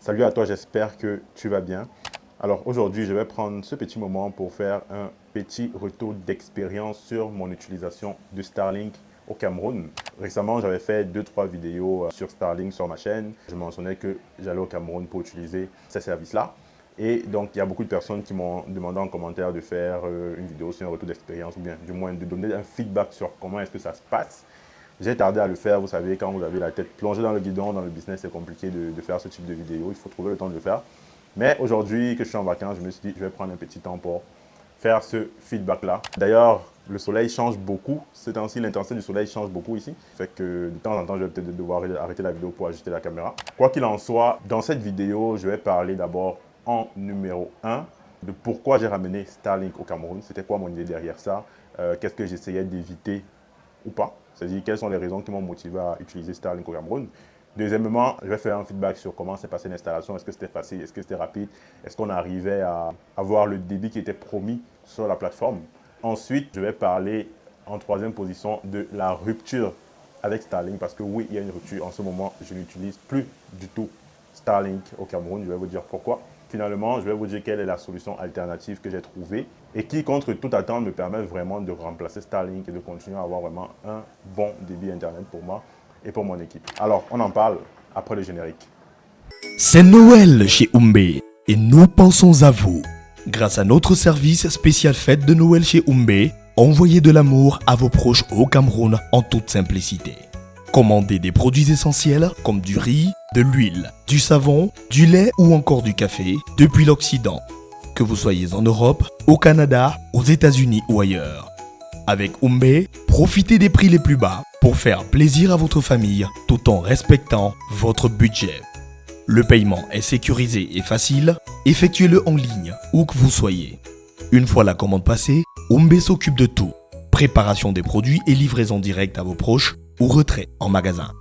Salut à toi, j'espère que tu vas bien. Alors aujourd'hui, je vais prendre ce petit moment pour faire un petit retour d'expérience sur mon utilisation de Starlink au Cameroun. Récemment, j'avais fait 2-3 vidéos sur Starlink sur ma chaîne. Je mentionnais que j'allais au Cameroun pour utiliser ces services-là. Et donc, il y a beaucoup de personnes qui m'ont demandé en commentaire de faire une vidéo sur un retour d'expérience ou bien du moins de donner un feedback sur comment est-ce que ça se passe. J'ai tardé à le faire, vous savez, quand vous avez la tête plongée dans le guidon, dans le business, c'est compliqué de faire ce type de vidéo. Il faut trouver le temps de le faire. Mais aujourd'hui que je suis en vacances, je me suis dit, je vais prendre un petit temps pour faire ce feedback-là. D'ailleurs, le soleil change beaucoup. Ces temps-ci, l'intensité du soleil change beaucoup ici. Fait que de temps en temps, je vais peut-être devoir arrêter la vidéo pour ajuster la caméra. Quoi qu'il en soit, dans cette vidéo, je vais parler d'abord en numéro 1 de pourquoi j'ai ramené Starlink au Cameroun. C'était quoi mon idée derrière ça? Qu'est-ce que j'essayais d'éviter ou pas? C'est-à-dire, quelles sont les raisons qui m'ont motivé à utiliser Starlink au Cameroun? Deuxièmement, je vais faire un feedback sur comment s'est passée l'installation. Est-ce que c'était facile? Est-ce que c'était rapide? Est-ce qu'on arrivait à avoir le débit qui était promis sur la plateforme? Ensuite, je vais parler en troisième position de la rupture avec Starlink. Parce que oui, il y a une rupture. En ce moment, je n'utilise plus du tout Starlink au Cameroun. Je vais vous dire pourquoi. Finalement, je vais vous dire quelle est la solution alternative que j'ai trouvée et qui, contre toute attente, me permet vraiment de remplacer Starlink et de continuer à avoir vraiment un bon débit Internet pour moi et pour mon équipe. Alors, on en parle après le générique. C'est Noël chez Umbé et nous pensons à vous. Grâce à notre service spécial fête de Noël chez Umbé, envoyez de l'amour à vos proches au Cameroun en toute simplicité. Commandez des produits essentiels comme du riz, de l'huile, du savon, du lait ou encore du café depuis l'Occident. Que vous soyez en Europe, au Canada, aux États-Unis ou ailleurs. Avec Umbé, profitez des prix les plus bas pour faire plaisir à votre famille tout en respectant votre budget. Le paiement est sécurisé et facile, effectuez-le en ligne où que vous soyez. Une fois la commande passée, Umbé s'occupe de tout. Préparation des produits et livraison directe à vos proches ou retrait en magasin.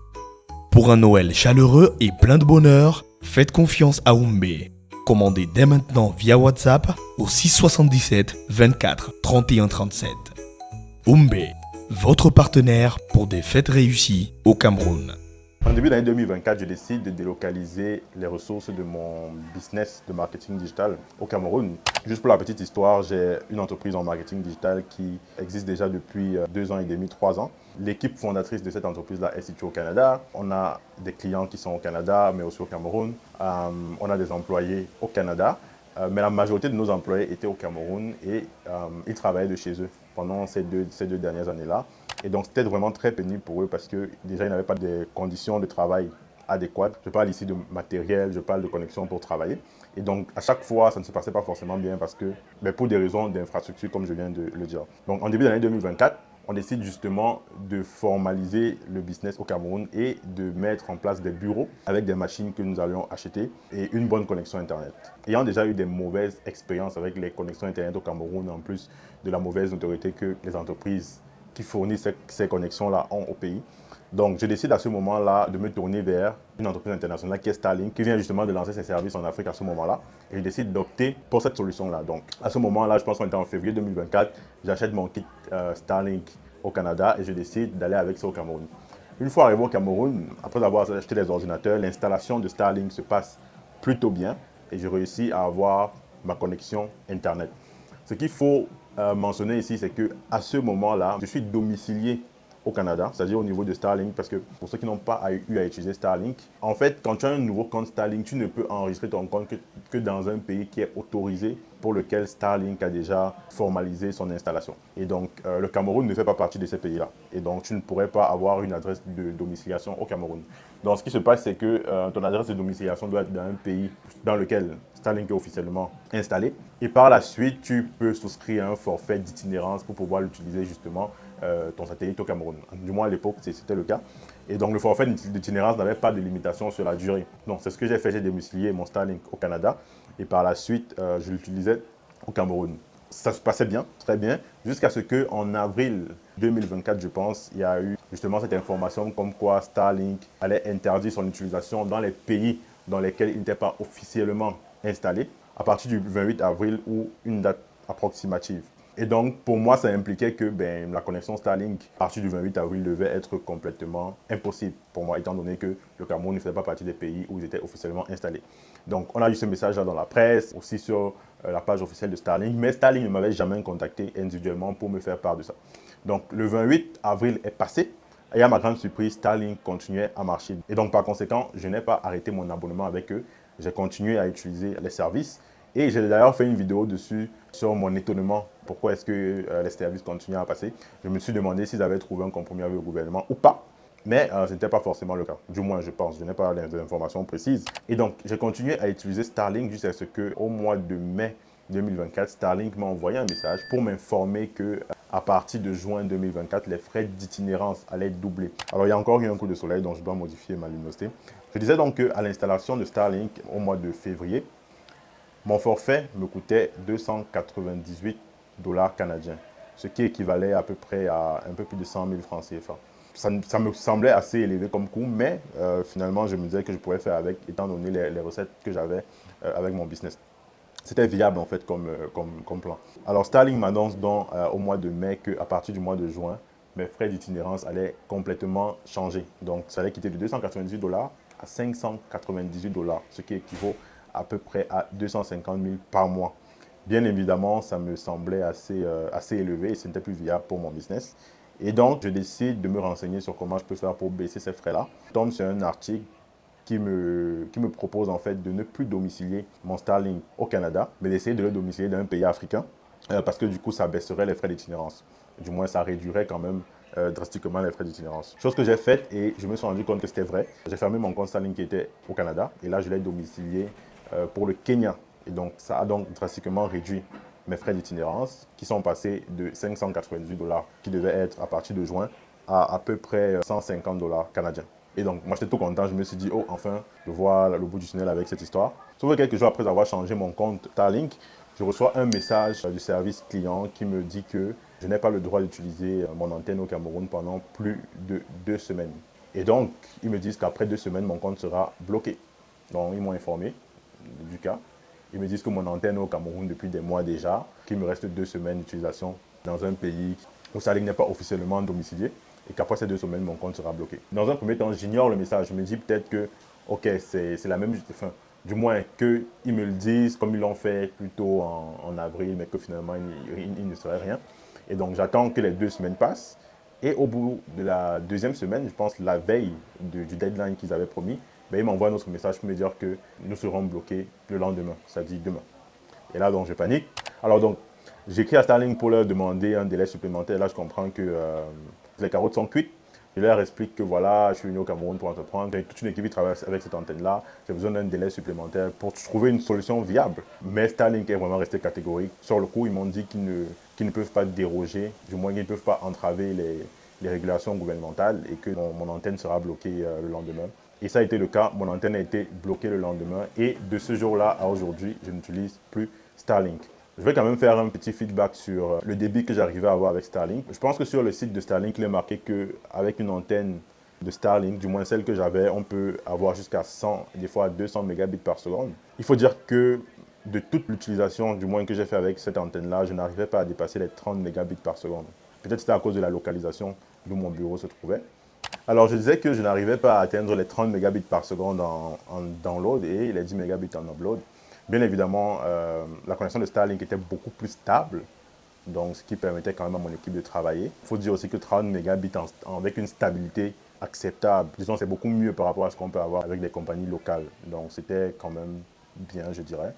Pour un Noël chaleureux et plein de bonheur, faites confiance à Umbé. Commandez dès maintenant via WhatsApp au 677 24 31 37. Umbé, votre partenaire pour des fêtes réussies au Cameroun. En début d'année 2024, je décide de délocaliser les ressources de mon business de marketing digital au Cameroun. Juste pour la petite histoire, j'ai une entreprise en marketing digital qui existe déjà depuis 2 ans et demi, 3 ans. L'équipe fondatrice de cette entreprise-là est située au Canada. On a des clients qui sont au Canada, mais aussi au Cameroun. On a des employés au Canada. Mais la majorité de nos employés étaient au Cameroun et ils travaillaient de chez eux pendant ces deux dernières années-là. Et donc, c'était vraiment très pénible pour eux parce que déjà, ils n'avaient pas de conditions de travail adéquates. Je parle ici de matériel, je parle de connexion pour travailler. Et donc, à chaque fois, ça ne se passait pas forcément bien parce que, pour des raisons d'infrastructure, comme je viens de le dire. Donc, en début d'année 2024, on décide justement de formaliser le business au Cameroun et de mettre en place des bureaux avec des machines que nous allions acheter et une bonne connexion Internet. Ayant déjà eu des mauvaises expériences avec les connexions Internet au Cameroun, en plus de la mauvaise notoriété que les entreprises qui fournissent ces connexions-là ont au pays. Donc, je décide à ce moment-là de me tourner vers une entreprise internationale qui est Starlink, qui vient justement de lancer ses services en Afrique à ce moment-là. Et je décide d'opter pour cette solution-là. Donc, à ce moment-là, je pense qu'on était en février 2024, j'achète mon kit Starlink au Canada et je décide d'aller avec ça au Cameroun. Une fois arrivé au Cameroun, après avoir acheté les ordinateurs, l'installation de Starlink se passe plutôt bien et je réussis à avoir ma connexion Internet. Ce qu'il faut mentionner ici, c'est qu'à ce moment-là, je suis domicilié au Canada, c'est-à-dire au niveau de Starlink, parce que pour ceux qui n'ont pas eu à utiliser Starlink, en fait, quand tu as un nouveau compte Starlink, tu ne peux enregistrer ton compte que dans un pays qui est autorisé, pour lequel Starlink a déjà formalisé son installation. Et donc, le Cameroun ne fait pas partie de ces pays-là. Et donc, tu ne pourrais pas avoir une adresse de domiciliation au Cameroun. Donc, ce qui se passe, c'est que ton adresse de domiciliation doit être dans un pays dans lequel Starlink est officiellement installé. Et par la suite, tu peux souscrire un forfait d'itinérance pour pouvoir l'utiliser justement ton satellite au Cameroun. Du moins à l'époque, c'était le cas. Et donc le forfait d'itinérance n'avait pas de limitation sur la durée. Donc c'est ce que j'ai fait, j'ai domicilié mon Starlink au Canada et par la suite, je l'utilisais au Cameroun. Ça se passait bien, très bien, jusqu'à ce qu'en avril 2024, je pense, il y a eu justement cette information comme quoi Starlink allait interdire son utilisation dans les pays dans lesquels il n'était pas officiellement installé à partir du 28 avril ou une date approximative. Et donc, pour moi, ça impliquait que la connexion Starlink, à partir du 28 avril, devait être complètement impossible pour moi, étant donné que le Cameroun ne faisait pas partie des pays où j'étais officiellement installé. Donc, on a eu ce message-là dans la presse, aussi sur la page officielle de Starlink, mais Starlink ne m'avait jamais contacté individuellement pour me faire part de ça. Donc, le 28 avril est passé, et à ma grande surprise, Starlink continuait à marcher. Et donc, par conséquent, je n'ai pas arrêté mon abonnement avec eux. J'ai continué à utiliser les services. Et j'ai d'ailleurs fait une vidéo dessus sur mon étonnement. Pourquoi est-ce que les services continuent à passer? Je me suis demandé s'ils avaient trouvé un compromis avec le gouvernement ou pas. Mais ce n'était pas forcément le cas. Du moins, je pense. Je n'ai pas d'informations précises. Et donc, j'ai continué à utiliser Starlink jusqu'à ce qu'au mois de mai 2024, Starlink m'a envoyé un message pour m'informer que à partir de juin 2024, les frais d'itinérance allaient doubler. Alors, il y a encore eu un coup de soleil, donc je dois modifier ma luminosité. Je disais donc qu'à l'installation de Starlink au mois de février, mon forfait me coûtait 298 dollars canadiens, ce qui équivalait à peu près à un peu plus de 100 000 francs CFA. Ça me semblait assez élevé comme coût, mais finalement, je me disais que je pouvais faire avec, étant donné les recettes que j'avais avec mon business. C'était viable en fait comme plan. Alors Starlink m'annonce donc au mois de mai qu'à partir du mois de juin, mes frais d'itinérance allaient complètement changer. Donc ça allait quitter de 298 dollars à 598 dollars, ce qui équivaut à peu près à 250 000 par mois. Bien évidemment, ça me semblait assez élevé et ce n'était plus viable pour mon business. Et donc, je décide de me renseigner sur comment je peux faire pour baisser ces frais-là. Je tombe sur un article qui me propose en fait de ne plus domicilier mon Starlink au Canada, mais d'essayer de le domicilier dans un pays africain, parce que du coup, ça baisserait les frais d'itinérance. Du moins, ça réduirait quand même drastiquement les frais d'itinérance. Chose que j'ai faite et je me suis rendu compte que c'était vrai. J'ai fermé mon compte Starlink qui était au Canada et là, je l'ai domicilié pour le Kenya. Et donc, ça a donc drastiquement réduit mes frais d'itinérance qui sont passés de 598 dollars qui devaient être à partir de juin à peu près 150 dollars canadiens. Et donc, moi, j'étais tout content. Je me suis dit, oh, enfin, je vois le bout du tunnel avec cette histoire. Sauf que quelques jours après avoir changé mon compte Starlink, je reçois un message du service client qui me dit que je n'ai pas le droit d'utiliser mon antenne au Cameroun pendant plus de 2 semaines. Et donc, ils me disent qu'après 2 semaines, mon compte sera bloqué. Donc, ils m'ont informé du cas. Ils me disent que mon antenne est au Cameroun depuis des mois déjà, qu'il me reste 2 semaines d'utilisation dans un pays où Starlink n'est pas officiellement domicilié et qu'après ces 2 semaines, mon compte sera bloqué. Dans un premier temps, j'ignore le message. Je me dis peut-être que, ok, c'est la même, enfin, du moins qu'ils me le disent comme ils l'ont fait plus tôt en avril, mais que finalement, il ne serait rien. Et donc, j'attends que les 2 semaines passent. Et au bout de la 2e semaine, je pense la veille du deadline qu'ils avaient promis, ils m'envoient un autre message pour me dire que nous serons bloqués le lendemain, c'est-à-dire demain. Et là, donc, je panique. Alors, donc, j'écris à Starlink pour leur demander un délai supplémentaire. Là, je comprends que les carottes sont cuites. Je leur explique que voilà, je suis venu au Cameroun pour entreprendre. J'ai toute une équipe qui travaille avec cette antenne-là. J'ai besoin d'un délai supplémentaire pour trouver une solution viable. Mais Starlink est vraiment resté catégorique. Sur le coup, ils m'ont dit qu'ils ne peuvent pas déroger, du moins qu'ils ne peuvent pas entraver les régulations gouvernementales et que mon antenne sera bloquée le lendemain. Et ça a été le cas, mon antenne a été bloquée le lendemain et de ce jour-là à aujourd'hui, je n'utilise plus Starlink. Je vais quand même faire un petit feedback sur le débit que j'arrivais à avoir avec Starlink. Je pense que sur le site de Starlink, il est marqué qu'avec une antenne de Starlink, du moins celle que j'avais, on peut avoir jusqu'à 100, des fois 200 mégabits par seconde. Il faut dire que de toute l'utilisation, du moins que j'ai fait avec cette antenne-là, je n'arrivais pas à dépasser les 30 mégabits par seconde. Peut-être c'était à cause de la localisation d'où mon bureau se trouvait. Alors, je disais que je n'arrivais pas à atteindre les 30 mégabits par seconde en download et les 10 mégabits en upload. Bien évidemment, la connexion de Starlink était beaucoup plus stable, donc ce qui permettait quand même à mon équipe de travailler. Il faut dire aussi que 30 mégabits avec une stabilité acceptable, disons, c'est beaucoup mieux par rapport à ce qu'on peut avoir avec des compagnies locales. Donc, c'était quand même bien, je dirais.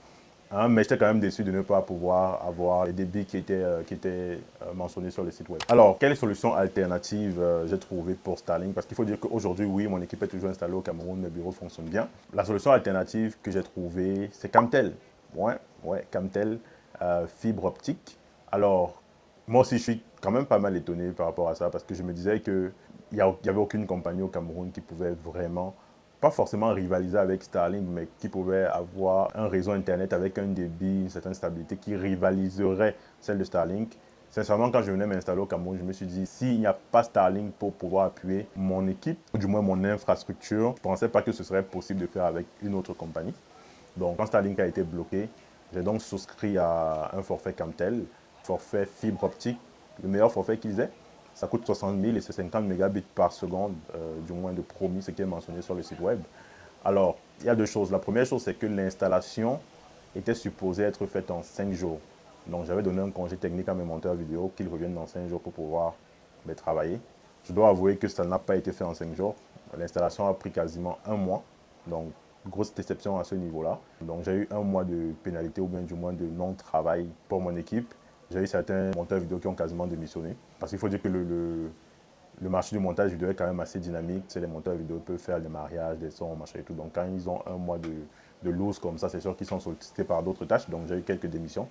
Mais j'étais quand même déçu de ne pas pouvoir avoir les débits qui étaient mentionnés sur le site web. Alors, quelle solution alternative j'ai trouvé pour Starlink? Parce qu'il faut dire qu'aujourd'hui, oui, mon équipe est toujours installée au Cameroun, mes bureaux fonctionnent bien. La solution alternative que j'ai trouvée, c'est Camtel. Ouais, Camtel, fibre optique. Alors, moi aussi, je suis quand même pas mal étonné par rapport à ça parce que je me disais qu'il n'y avait aucune compagnie au Cameroun qui pouvait vraiment pas forcément rivaliser avec Starlink, mais qui pouvait avoir un réseau Internet avec un débit, une certaine stabilité qui rivaliserait celle de Starlink. Sincèrement, quand je venais m'installer au Cameroun, je me suis dit, s'il n'y a pas Starlink pour pouvoir appuyer mon équipe, ou du moins mon infrastructure, je ne pensais pas que ce serait possible de faire avec une autre compagnie. Donc, quand Starlink a été bloqué, j'ai donc souscrit à un forfait Camtel forfait fibre optique, le meilleur forfait qu'ils aient. Ça coûte 60 000 et c'est 50 mégabits par seconde, du moins de promis, ce qui est mentionné sur le site web. Alors, il y a deux choses. La première chose, c'est que l'installation était supposée être faite en 5 jours. Donc, j'avais donné un congé technique à mes monteurs vidéo qu'ils reviennent dans 5 jours pour pouvoir travailler. Je dois avouer que ça n'a pas été fait en 5 jours. L'installation a pris quasiment un mois. Donc, grosse déception à ce niveau-là. Donc, j'ai eu un mois de pénalité ou bien du moins de non-travail pour mon équipe. J'ai eu certains monteurs vidéo qui ont quasiment démissionné. Parce qu'il faut dire que le marché du montage vidéo est quand même assez dynamique. Tu sais, les monteurs vidéo peuvent faire des mariages, des sons, machin et tout. Donc, quand ils ont un mois de loose comme ça, c'est sûr qu'ils sont sollicités par d'autres tâches. Donc, j'ai eu quelques démissions.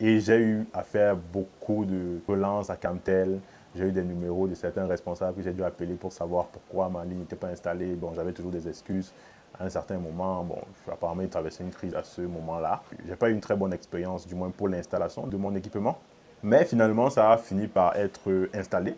Et j'ai eu à faire beaucoup de relances à Camtel. J'ai eu des numéros de certains responsables que j'ai dû appeler pour savoir pourquoi ma ligne n'était pas installée. Bon, j'avais toujours des excuses. À un certain moment, bon, apparemment, il traversait une crise à ce moment-là. Je n'ai pas eu une très bonne expérience, du moins pour l'installation de mon équipement. Mais finalement, ça a fini par être installé.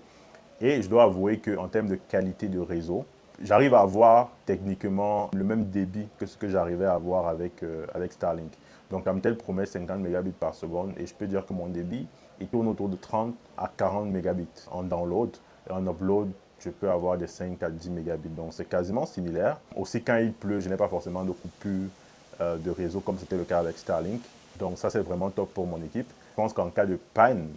Et je dois avouer qu'en termes de qualité de réseau, j'arrive à avoir techniquement le même débit que ce que j'arrivais à avoir avec Starlink. Donc, Camtel promet 50 mégabits par seconde et je peux dire que mon débit, il tourne autour de 30 à 40 mégabits en download. Et en upload, je peux avoir des 5 à 10 mégabits. Donc, c'est quasiment similaire. Aussi, quand il pleut, je n'ai pas forcément de coupure de réseau comme c'était le cas avec Starlink. Donc, ça, c'est vraiment top pour mon équipe. Je pense qu'en cas de panne,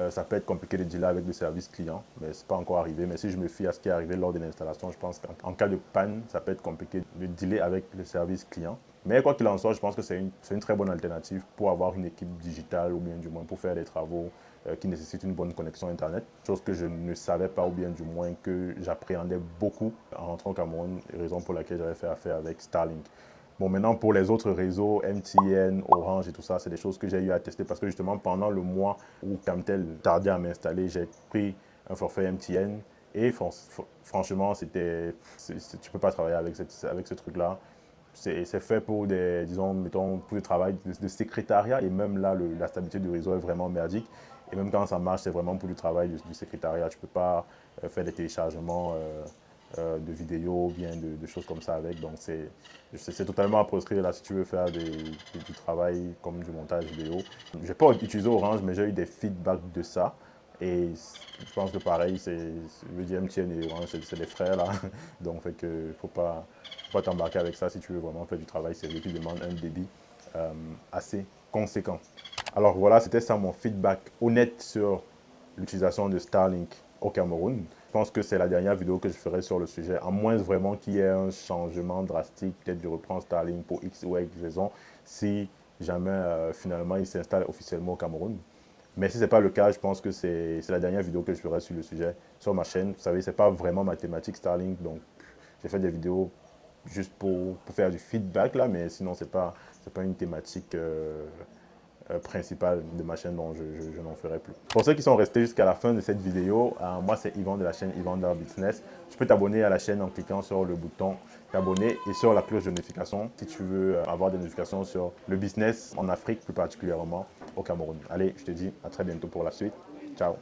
ça peut être compliqué de dealer avec le service client, mais ce n'est pas encore arrivé. Mais si je me fie à ce qui est arrivé lors de l'installation, je pense qu'en cas de panne, ça peut être compliqué de dealer avec le service client. Mais quoi qu'il en soit, je pense que c'est une très bonne alternative pour avoir une équipe digitale ou bien du moins pour faire des travaux qui nécessitent une bonne connexion Internet. Chose que je ne savais pas ou bien du moins que j'appréhendais beaucoup en rentrant au Cameroun, raison pour laquelle j'avais fait affaire avec Starlink. Bon, maintenant, pour les autres réseaux, MTN, Orange et tout ça, c'est des choses que j'ai eu à tester parce que justement, pendant le mois où Camtel tardait à m'installer, j'ai pris un forfait MTN et franchement, tu ne peux pas travailler avec ce truc-là. C'est fait pour des, disons, mettons, pour le travail de secrétariat et même là, la stabilité du réseau est vraiment merdique. Et même quand ça marche, c'est vraiment pour le travail du secrétariat. Tu ne peux pas faire des téléchargements de vidéos ou bien de choses comme ça avec. Donc, c'est totalement à proscrire là si tu veux faire du travail comme du montage vidéo. Je n'ai pas utilisé Orange, mais j'ai eu des feedbacks de ça. Et je pense que pareil, je veux dire MTN et Orange, c'est des frères là. Donc, fait que faut pas t'embarquer avec ça si tu veux vraiment faire du travail sérieux qui demande un débit assez conséquent. Alors voilà, c'était ça mon feedback honnête sur l'utilisation de Starlink au Cameroun. Je pense que c'est la dernière vidéo que je ferai sur le sujet, à moins vraiment qu'il y ait un changement drastique, peut-être je reprends Starlink pour X ou Y raison, si jamais finalement il s'installe officiellement au Cameroun. Mais si ce n'est pas le cas, je pense que c'est la dernière vidéo que je ferai sur le sujet sur ma chaîne. Vous savez, ce n'est pas vraiment ma thématique Starlink, donc j'ai fait des vidéos juste pour faire du feedback là, mais sinon c'est pas une thématique principale de ma chaîne, donc je n'en ferai plus. Pour ceux qui sont restés jusqu'à la fin de cette vidéo, moi c'est Yvan de la chaîne Yvan Dar Business. Tu peux t'abonner à la chaîne en cliquant sur le bouton t'abonner et sur la cloche de notification si tu veux avoir des notifications sur le business en Afrique, plus particulièrement au Cameroun. Allez, je te dis à très bientôt pour la suite. Ciao.